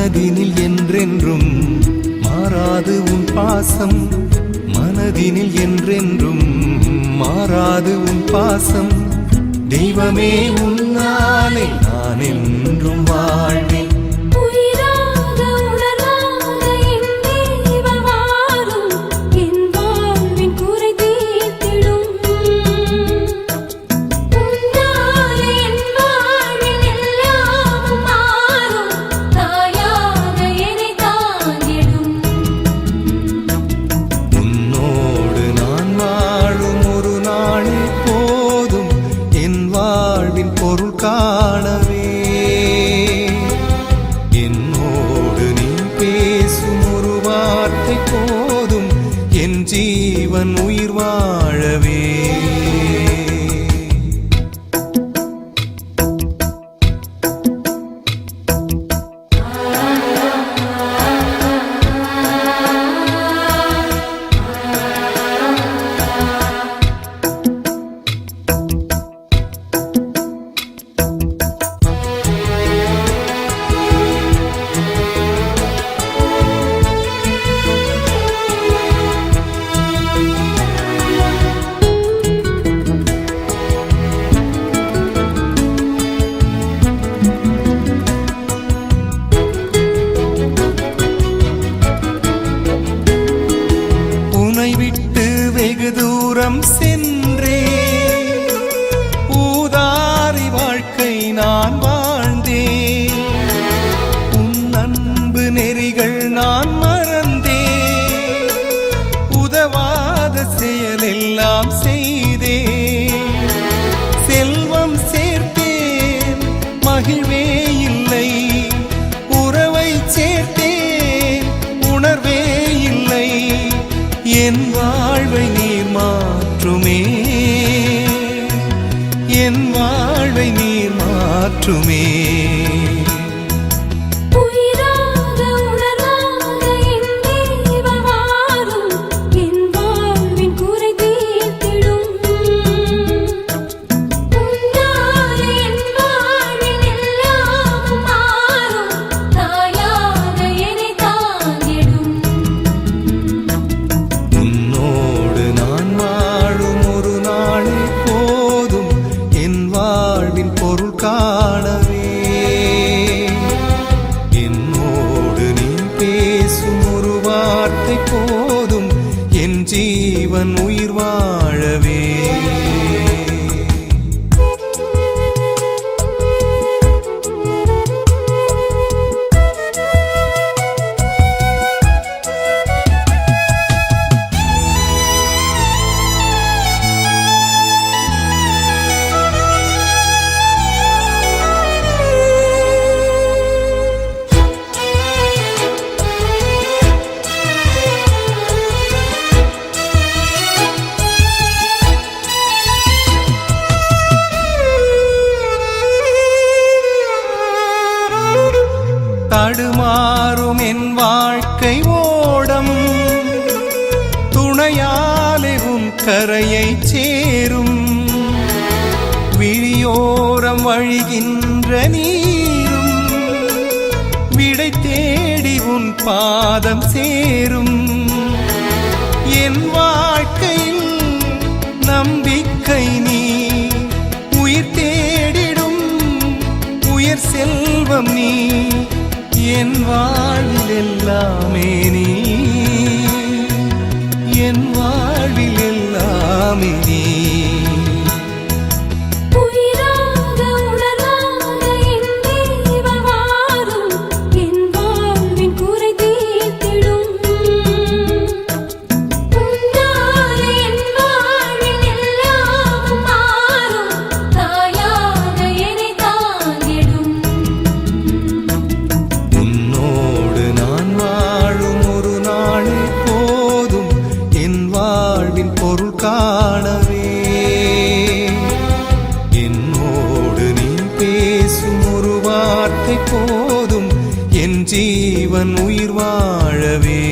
மனதினில் என்றென்றும் மாறாது உன் பாசம், மனதினில் என்றென்றும் மாறாது உன் பாசம். தெய்வமே உன்னாலே நான் என்றும் வாழ்வேன். பொருள் காணவே என்னோடு நீ பேசும் ஒரு வார்த்தை போதும் என் ஜீவன் உயிர் வாழவே. வெகு தூரம் சென்றே ஊதாரி வாழ்க்கை நான் வாழ்ந்தேன். உன் அன்பு நெறிகள் நான் மறந்தேன். உதவாத செயலெல்லாம் செய்தேன். செல்வம் சேர்த்தேன் மகிழ்வே இல்லை. உறவை சேர்த்தேன் உணர்வே இல்லை. என் வாழ்வை நீர் மாற்றுமே, என் வாழ்வை நீர் மாற்றுமே. பொருள் காணவே என்னோடு நீ பேசும் ஒரு வார்த்தை போதும் என் ஜீவன் உயிர் வாழவே. தடுமாறும் என் வாழ்க்கை ஓடம் துணையாலே உன் கரையை சேரும். விழியோரம் வழிகின்ற நீரும் விடை தேடி உன் பாதம் சேரும். என் வாழ்க்கையில் நம்பிக்கை நீ, உயிர் தேடிடும் உயர் செல்வம் நீ. என் வாழ்வில் எல்லாமே நீ, என் வாழ்வில் எல்லாமே நீ. பொருள் காணவே என்னோடு நீ பேசும் ஒரு வார்த்தை போதும் என் ஜீவன் உயிர் வாழவே.